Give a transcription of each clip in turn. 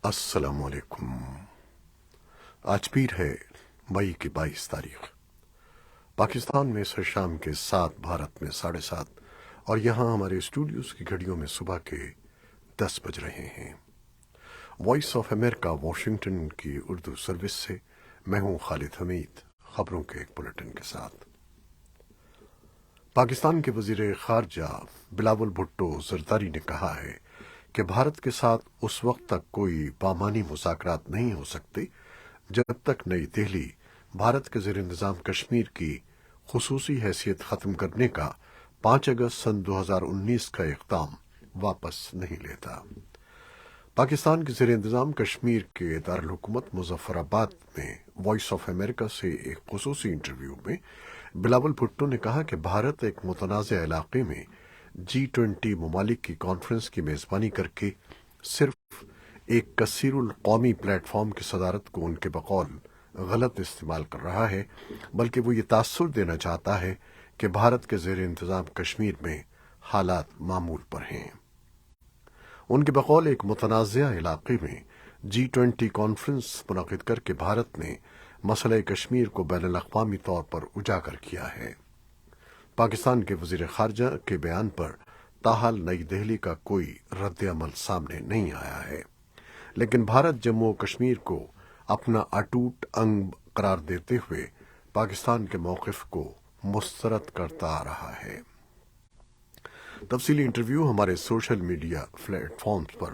السلام علیکم۔ آج پیر ہے مئی کی 22 تاریخ۔ پاکستان میں سر شام کے 7، بھارت میں 7:30، اور یہاں ہمارے اسٹوڈیوز کی گھڑیوں میں صبح کے 10 بج رہے ہیں۔ وائس آف امریکہ واشنگٹن کی اردو سروس سے میں ہوں خالد حمید، خبروں کے ایک بلیٹن کے ساتھ۔ پاکستان کے وزیر خارجہ بلاول بھٹو زرداری نے کہا ہے کہ بھارت کے ساتھ اس وقت تک کوئی بامعنی مذاکرات نہیں ہو سکتے جب تک نئی دہلی بھارت کے زیر انتظام کشمیر کی خصوصی حیثیت ختم کرنے کا 5 اگست سن 2019 کا اقدام واپس نہیں لیتا۔ پاکستان کے زیر انتظام کشمیر کے دارالحکومت مظفر آباد میں وائس آف امریکہ سے ایک خصوصی انٹرویو میں بلاول بھٹو نے کہا کہ بھارت ایک متنازع علاقے میں G20 ممالک کی کانفرنس کی میزبانی کر کے صرف ایک کثیر القومی پلیٹ فارم کی صدارت کو ان کے بقول غلط استعمال کر رہا ہے، بلکہ وہ یہ تاثر دینا چاہتا ہے کہ بھارت کے زیر انتظام کشمیر میں حالات معمول پر ہیں۔ ان کے بقول ایک متنازع علاقے میں G20 کانفرنس منعقد کر کے بھارت نے مسئلہ کشمیر کو بین الاقوامی طور پر اجاگر کیا ہے۔ پاکستان کے وزیر خارجہ کے بیان پر تاحال نئی دہلی کا کوئی رد عمل سامنے نہیں آیا ہے، لیکن بھارت جموں و کشمیر کو اپنا اٹوٹ انگ قرار دیتے ہوئے پاکستان کے موقف کو مسترد کرتا آ رہا ہے۔ تفصیلی انٹرویو ہمارے سوشل میڈیا پلیٹ فارمز پر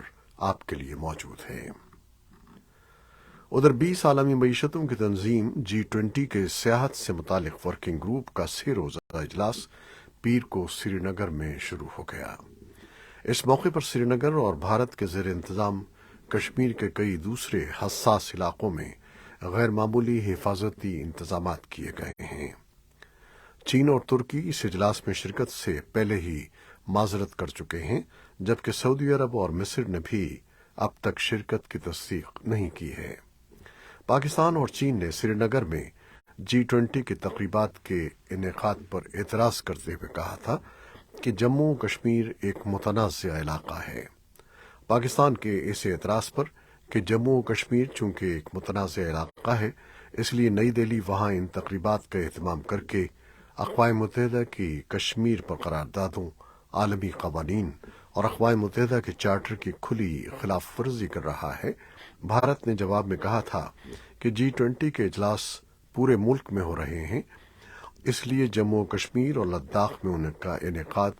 آپ کے لیے موجود ہے۔ ادھر 20 عالمی معیشتوں کی تنظیم G20 کے سیاحت سے متعلق ورکنگ گروپ کا 3 روزہ اجلاس پیر کو سری نگر میں شروع ہو گیا۔ اس موقع پر سری نگر اور بھارت کے زیر انتظام کشمیر کے کئی دوسرے حساس علاقوں میں غیر معمولی حفاظتی انتظامات کیے گئے ہیں۔ چین اور ترکی اس اجلاس میں شرکت سے پہلے ہی معذرت کر چکے ہیں، جبکہ سعودی عرب اور مصر نے بھی اب تک شرکت کی تصدیق نہیں کی ہے۔ پاکستان اور چین نے سری نگر میں G20 کی تقریبات کے انعقاد پر اعتراض کرتے ہوئے کہا تھا کہ جموں و کشمیر ایک متنازع علاقہ ہے۔ پاکستان کے اس اعتراض پر کہ جموں و کشمیر چونکہ ایک متنازع علاقہ ہے، اس لیے نئی دہلی وہاں ان تقریبات کا اہتمام کر کے اقوام متحدہ کی کشمیر پر قراردادوں، عالمی قوانین اور اقوام متحدہ کے چارٹر کی کھلی خلاف ورزی کر رہا ہے۔ بھارت نے جواب میں کہا تھا کہ G20 کے اجلاس پورے ملک میں ہو رہے ہیں، اس لیے جموں و کشمیر اور لداخ میں ان کا انعقاد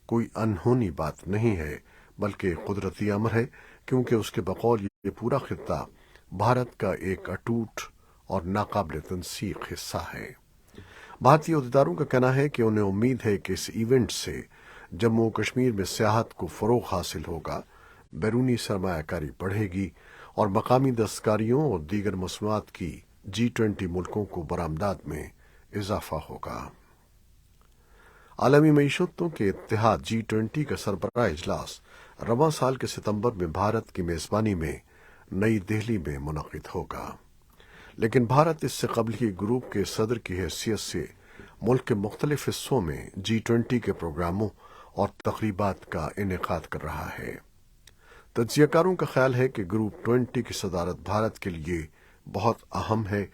کوئی انہونی بات نہیں ہے، بلکہ قدرتی امر ہے، کیونکہ اس کے بقول یہ پورا خطہ بھارت کا ایک اٹوٹ اور ناقابل تنسیق حصہ ہے۔ بھارتی عہدیداروں کا کہنا ہے کہ انہیں امید ہے کہ اس ایونٹ سے جموں و کشمیر میں سیاحت کو فروغ حاصل ہوگا، بیرونی سرمایہ کاری بڑھے گی اور مقامی دستکاریوں اور دیگر مصنوعات کی G20 ملکوں کو برآمدات میں اضافہ ہوگا۔ عالمی معیشتوں کے اتحاد G20 کا سربراہ اجلاس رواں سال کے ستمبر میں بھارت کی میزبانی میں نئی دہلی میں منعقد ہوگا، لیکن بھارت اس سے قبل ہی گروپ کے صدر کی حیثیت سے ملک کے مختلف حصوں میں G20 کے پروگراموں اور تقریبات کا انعقاد کر رہا ہے۔ تجزیہ کاروں کا خیال ہے کہ گروپ 20 کی صدارت بھارت کے لیے بہت اہم ہے،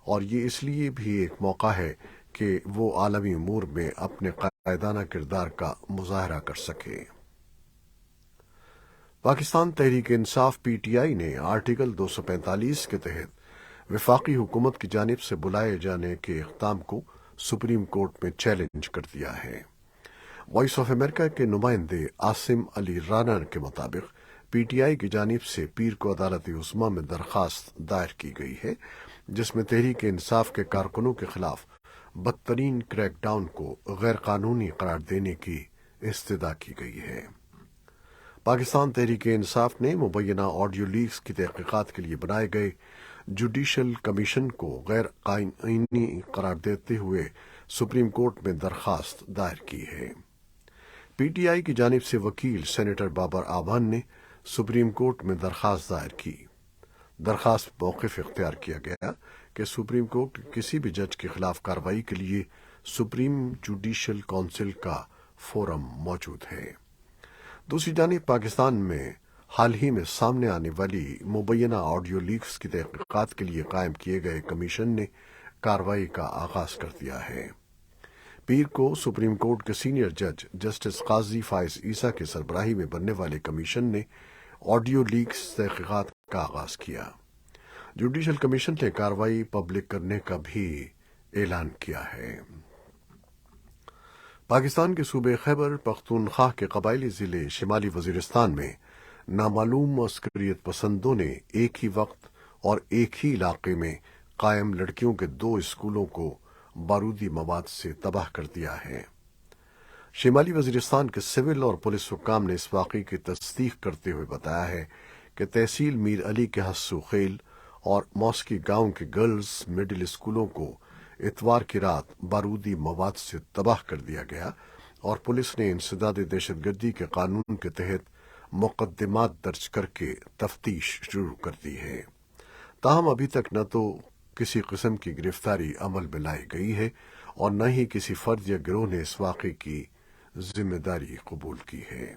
اور یہ اس لیے بھی ایک موقع ہے کہ وہ عالمی امور میں اپنے قائدانہ کردار کا مظاہرہ کر سکے۔ پاکستان تحریک انصاف PTI نے آرٹیکل 245 کے تحت وفاقی حکومت کی جانب سے بلائے جانے کے اقدام کو سپریم کورٹ میں چیلنج کر دیا ہے۔ وائس آف امریکہ کے نمائندے عاصم علی رانا کے مطابق PTI کی جانب سے پیر کو عدالت عظمیٰ میں درخواست دائر کی گئی ہے، جس میں تحریک انصاف کے کارکنوں کے خلاف بدترین کریک ڈاؤن کو غیر قانونی قرار دینے کی استدعا کی گئی ہے۔ پاکستان تحریک انصاف نے مبینہ آڈیو لیکس کی تحقیقات کے لیے بنائے گئے جوڈیشل کمیشن کو غیر قانونی قرار دیتے ہوئے سپریم کورٹ میں درخواست دائر کی ہے۔ PTI کی جانب سے وکیل سینیٹر بابر اعوان نے سپریم کورٹ میں درخواست دائر کی۔ درخواست موقف اختیار کیا گیا کہ سپریم کورٹ کسی بھی جج کے خلاف کارروائی کے لیے سپریم جوڈیشل کونسل کا فورم موجود ہے۔ دوسری جانب پاکستان میں حال ہی میں سامنے آنے والی مبینہ آڈیو لیکس کی تحقیقات کے لیے قائم کیے گئے کمیشن نے کارروائی کا آغاز کر دیا ہے۔ پیر کو سپریم کورٹ کے سینئر جج جسٹس قاضی فائز عیسیٰ کی سربراہی میں بننے والے کمیشن نے آڈیو لیکس تحقیقات کا آغاز کیا۔ جوڈیشل کمیشن نے کارروائی پبلک کرنے کا بھی اعلان کیا ہے۔ پاکستان کے صوبے خیبر پختونخوا کے قبائلی ضلع شمالی وزیرستان میں نامعلوم عسکریت پسندوں نے ایک ہی وقت اور ایک ہی علاقے میں قائم لڑکیوں کے 2 اسکولوں کو بارودی مواد سے تباہ کر دیا ہے۔ شمالی وزیرستان کے سول اور پولیس حکام نے اس واقعے کی تصدیق کرتے ہوئے بتایا ہے کہ تحصیل میر علی کے حسو خیل اور موسکی گاؤں کے گرلز مڈل اسکولوں کو اتوار کی رات بارودی مواد سے تباہ کر دیا گیا اور پولیس نے انسداد دہشت گردی کے قانون کے تحت مقدمات درج کر کے تفتیش شروع کر دی ہے۔ تاہم ابھی تک نہ تو کسی قسم کی گرفتاری عمل میں لائی گئی ہے اور نہ ہی کسی فرد یا گروہ نے اس واقعے کی ذمہ داری قبول کی ہے۔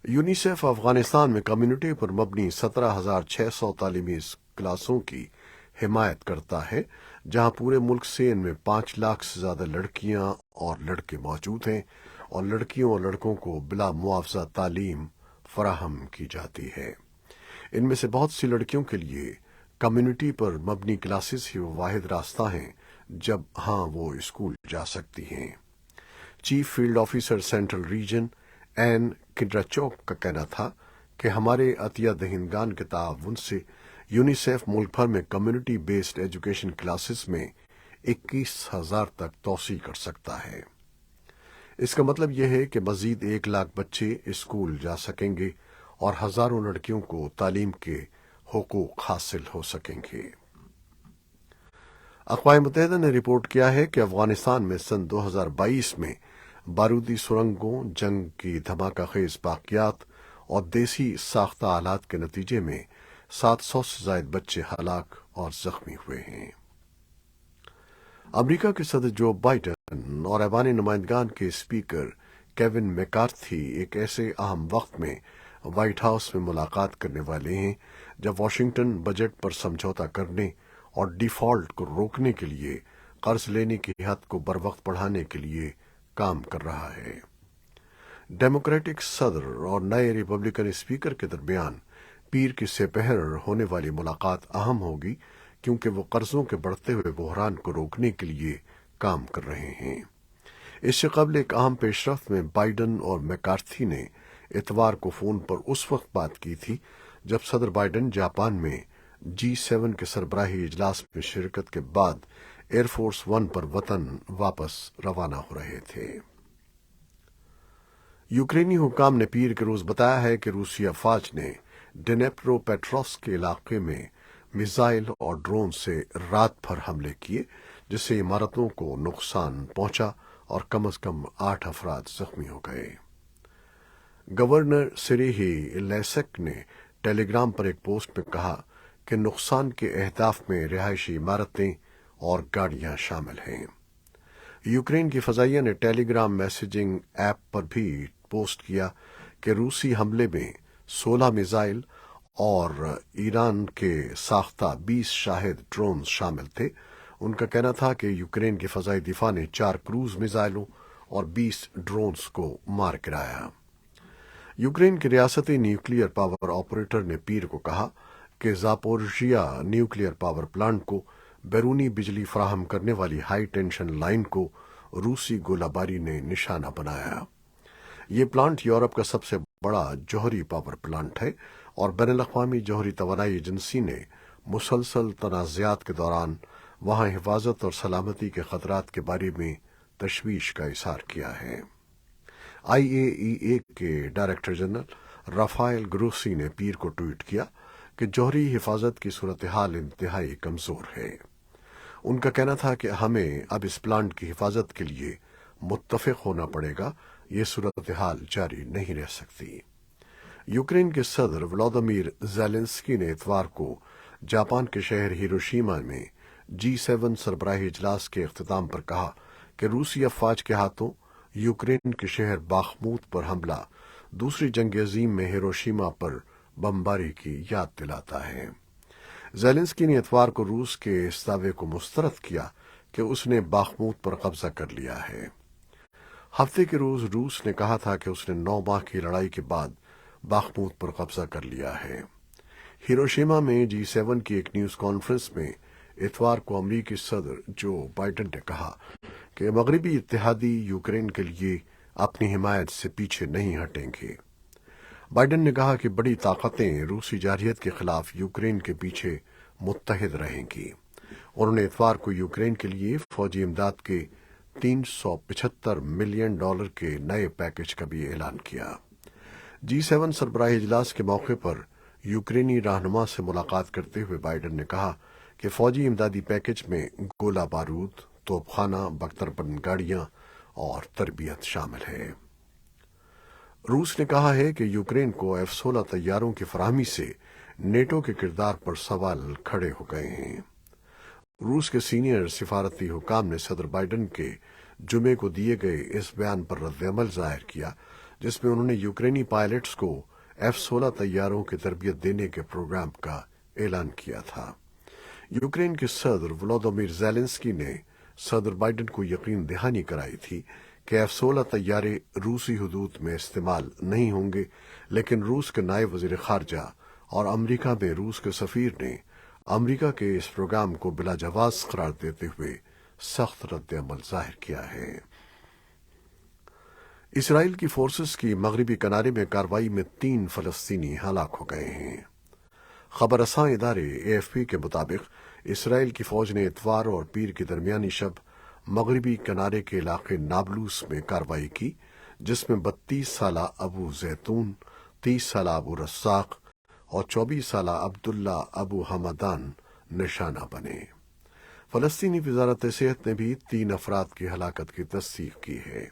یونیسیف افغانستان میں کمیونٹی پر مبنی 17,600 تعلیمی کلاسوں کی حمایت کرتا ہے، جہاں پورے ملک سے ان میں 5 لاکھ سے زیادہ لڑکیاں اور لڑکے موجود ہیں اور لڑکیوں اور لڑکوں کو بلا معاوضہ تعلیم فراہم کی جاتی ہے۔ ان میں سے بہت سی لڑکیوں کے لیے کمیونٹی پر مبنی کلاسز ہی وہ واحد راستہ ہیں جب وہ اسکول جا سکتی ہیں۔ Chief field officer central region N کنڈراچوک کا کہنا تھا کہ ہمارے عطیہ دہندگان کے تعاون سے یونیسیف ملک بھر میں کمیونٹی بیسڈ ایجوکیشن کلاسز میں 21,000 تک توسیع کر سکتا ہے۔ اس کا مطلب یہ ہے کہ مزید 1 لاکھ بچے اسکول جا سکیں گے اور ہزاروں لڑکیوں کو تعلیم کے حقوق حاصل ہو سکیں گے۔ اقوام متحدہ نے رپورٹ کیا ہے کہ افغانستان میں سن 2022 میں بارودی سرنگوں، جنگ کی دھماکہ خیز باقیات اور دیسی ساختہ آلات کے نتیجے میں 700 سے زائد بچے ہلاک اور زخمی ہوئے ہیں۔ امریکہ کے صدر جو بائیڈن اور ایوان نمائندگان کے اسپیکر کیون میکارتھی ایک ایسے اہم وقت میں وائٹ ہاؤس میں ملاقات کرنے والے ہیں جب واشنگٹن بجٹ پر سمجھوتہ کرنے اور ڈیفالٹ کو روکنے کے لیے قرض لینے کی حد کو بروقت بڑھانے کے لیے کام کر رہا ہے۔ ڈیموکریٹک صدر اور نئے ریپبلکن اسپیکر کے درمیان پیر کی سپہر ہونے والی ملاقات اہم ہوگی کیونکہ وہ قرضوں کے بڑھتے ہوئے بحران کو روکنے کے لیے کام کر رہے ہیں۔ اس سے قبل ایک اہم پیش رفت میں بائیڈن اور میکارتھی نے اتوار کو فون پر اس وقت بات کی تھی جب صدر بائیڈن جاپان میں G7 کے سربراہی اجلاس میں شرکت کے بعد ایئر فورس 1 پر وطن واپس روانہ ہو رہے تھے۔ یوکرینی حکام نے پیر کے روز بتایا ہے کہ روسی افواج نے ڈنیپرو پیٹروس کے علاقے میں میزائل اور ڈرون سے رات بھر حملے کیے جس سے عمارتوں کو نقصان پہنچا اور کم از کم 8 افراد زخمی ہو گئے۔ گورنر سریہی لیسک نے ٹیلی گرام پر ایک پوسٹ میں کہا کہ نقصان کے اہداف میں رہائشی عمارتیں اور گاڑیاں شامل ہیں۔ یوکرین کی فضائیہ نے ٹیلی گرام میسیجنگ ایپ پر بھی پوسٹ کیا کہ روسی حملے میں 16 میزائل اور ایران کے ساختہ 20 شاہد ڈرونز شامل تھے۔ ان کا کہنا تھا کہ یوکرین کی فضائی دفاع نے 4 کروز میزائلوں اور 20 ڈرونز کو مار گرایا۔ یوکرین کے ریاستی نیوکلیئر پاور آپریٹر نے پیر کو کہا کہ زاپورژیا نیوکلیئر پاور پلانٹ کو بیرونی بجلی فراہم کرنے والی ہائی ٹینشن لائن کو روسی گولہ باری نے نشانہ بنایا۔ یہ پلانٹ یورپ کا سب سے بڑا جوہری پاور پلانٹ ہے اور بین الاقوامی جوہری توانائی ایجنسی نے مسلسل تنازعات کے دوران وہاں حفاظت اور سلامتی کے خطرات کے بارے میں تشویش کا اظہار کیا ہے۔ IAEA کے ڈائریکٹر جنرل رافائل گروسی نے پیر کو ٹویٹ کیا کہ جوہری حفاظت کی صورتحال انتہائی کمزور ہے۔ ان کا کہنا تھا کہ ہمیں اب اس پلانٹ کی حفاظت کے لیے متفق ہونا پڑے گا، یہ صورتحال جاری نہیں رہ سکتی۔ یوکرین کے صدر ولادیمیر زیلنسکی نے اتوار کو جاپان کے شہر ہیروشیما میں G7 سربراہی اجلاس کے اختتام پر کہا کہ روسی افواج کے ہاتھوں یوکرین کے شہر باخموت پر حملہ دوسری جنگ عظیم میں ہیروشیما پر بمباری کی یاد دلاتا ہے۔ زیلنسکی نے اتوار کو روس کے اس دعوے کو مسترد کیا کہ اس نے باخموت پر قبضہ کر لیا ہے۔ ہفتے کے روز روس نے کہا تھا کہ اس نے 9 ماہ کی لڑائی کے بعد باخموت پر قبضہ کر لیا ہے۔ ہیروشیما میں G7 کی ایک نیوز کانفرنس میں اتوار کو امریکی صدر جو بائیڈن نے کہا کہ مغربی اتحادی یوکرین کے لیے اپنی حمایت سے پیچھے نہیں ہٹیں گے۔ بائیڈن نے کہا کہ بڑی طاقتیں روسی جارحیت کے خلاف یوکرین کے پیچھے متحد رہیں گی۔ انہوں نے اتوار کو یوکرین کے لیے فوجی امداد کے $375 ملین کے نئے پیکج کا بھی اعلان کیا۔ G7 سربراہی اجلاس کے موقع پر یوکرینی رہنما سے ملاقات کرتے ہوئے بائیڈن نے کہا کہ فوجی امدادی پیکج میں گولہ بارود، توپ خانہ، بختر بند گاڑیاں اور تربیت شامل ہے۔ روس نے کہا ہے کہ یوکرین کو F-16 طیاروں کی فراہمی سے نیٹو کے کردار پر سوال کھڑے ہو گئے ہیں۔ روس کے سینئر سفارتی حکام نے صدر بائیڈن کے جمعے کو دیے گئے اس بیان پر رد عمل ظاہر کیا جس میں انہوں نے یوکرینی پائلٹس کو F-16 طیاروں کی تربیت دینے کے پروگرام کا اعلان کیا تھا۔ یوکرین کے صدر ولودیمیر زیلنسکی نے صدر بائیڈن کو یقین دہانی کرائی تھی کہ F-16 طیارے روسی حدود میں استعمال نہیں ہوں گے، لیکن روس کے نائب وزیر خارجہ اور امریکہ میں روس کے سفیر نے امریکہ کے اس پروگرام کو بلا جواز قرار دیتے ہوئے سخت رد عمل ظاہر کیا ہے۔ اسرائیل کی فورسز کی مغربی کنارے میں کارروائی میں 3 فلسطینی ہلاک ہو گئے ہیں۔ خبر رساں ادارے AFP کے مطابق اسرائیل کی فوج نے اتوار اور پیر کی درمیانی شب مغربی کنارے کے علاقے نابلوس میں کارروائی کی، جس میں 32 سالہ ابو زیتون، 30 سالہ ابو رزاق اور 24 سالہ عبداللہ ابو حمدان نشانہ بنے۔ فلسطینی وزارت صحت نے بھی 3 افراد کی ہلاکت کی تصدیق کی ہے۔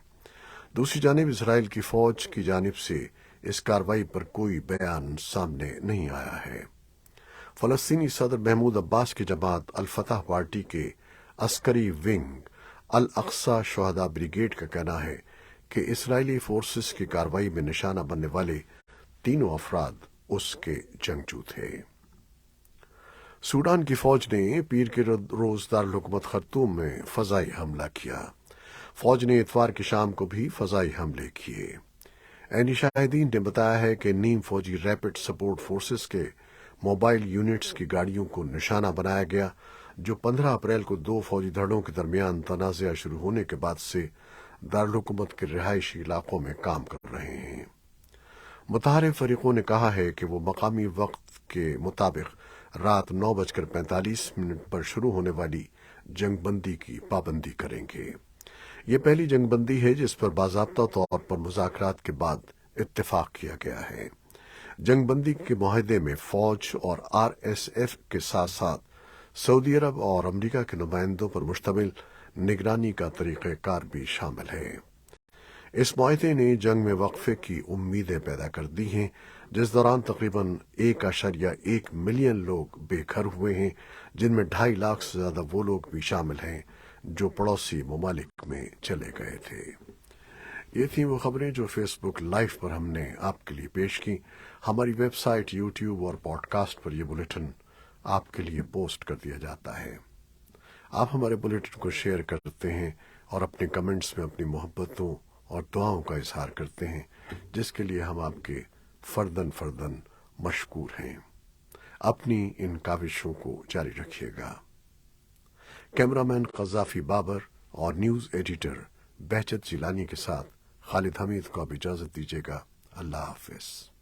دوسری جانب اسرائیل کی فوج کی جانب سے اس کارروائی پر کوئی بیان سامنے نہیں آیا ہے۔ فلسطینی صدر محمود عباس کی جماعت الفتح پارٹی کے عسکری ونگ الاقصی شہداء بریگیڈ کا کہنا ہے کہ اسرائیلی فورسز کی کارروائی میں نشانہ بننے والے 3 افراد اس کے جنگجو تھے۔ سوڈان کی فوج نے پیر کے روز دارالحکومت خرطوم میں فضائی حملہ کیا۔ فوج نے اتوار کی شام کو بھی فضائی حملے کیے۔ عینی شاہدین نے بتایا ہے کہ نیم فوجی ریپڈ سپورٹ فورسز کے موبائل یونٹس کی گاڑیوں کو نشانہ بنایا گیا، جو 15 اپریل کو 2 فوجی دھڑوں کے درمیان تنازعہ شروع ہونے کے بعد سے دارالحکومت کے رہائشی علاقوں میں کام کر رہے ہیں۔ متحارب فریقوں نے کہا ہے کہ وہ مقامی وقت کے مطابق رات 9:45 پر شروع ہونے والی جنگ بندی کی پابندی کریں گے۔ یہ پہلی جنگ بندی ہے جس پر باضابطہ طور پر مذاکرات کے بعد اتفاق کیا گیا ہے۔ جنگ بندی کے معاہدے میں فوج اور RSF کے ساتھ ساتھ سعودی عرب اور امریکہ کے نمائندوں پر مشتمل نگرانی کا طریقہ کار بھی شامل ہے۔ اس معاہدے نے جنگ میں وقفے کی امیدیں پیدا کر دی ہیں، جس دوران تقریباً 1.1 ملین لوگ بے گھر ہوئے ہیں، جن میں 2.5 لاکھ سے زیادہ وہ لوگ بھی شامل ہیں جو پڑوسی ممالک میں چلے گئے تھے۔ یہ تھیں وہ خبریں جو فیس بک لائیو پر ہم نے آپ کے لیے پیش کی۔ ہماری ویب سائٹ، یوٹیوب اور پوڈ کاسٹ پر یہ بلیٹن آپ کے لیے پوسٹ کر دیا جاتا ہے۔ آپ ہمارے بلیٹن کو شیئر کرتے ہیں اور اپنے کمنٹس میں اپنی محبتوں اور دعاؤں کا اظہار کرتے ہیں، جس کے لیے ہم آپ کے فرداً مشکور ہیں۔ اپنی ان کاوشوں کو جاری رکھیے گا۔ کیمرامین قذافی بابر اور نیوز ایڈیٹر بہجت جیلانی کے ساتھ خالد حمید کو اب اجازت دیجیے گا۔ اللہ حافظ۔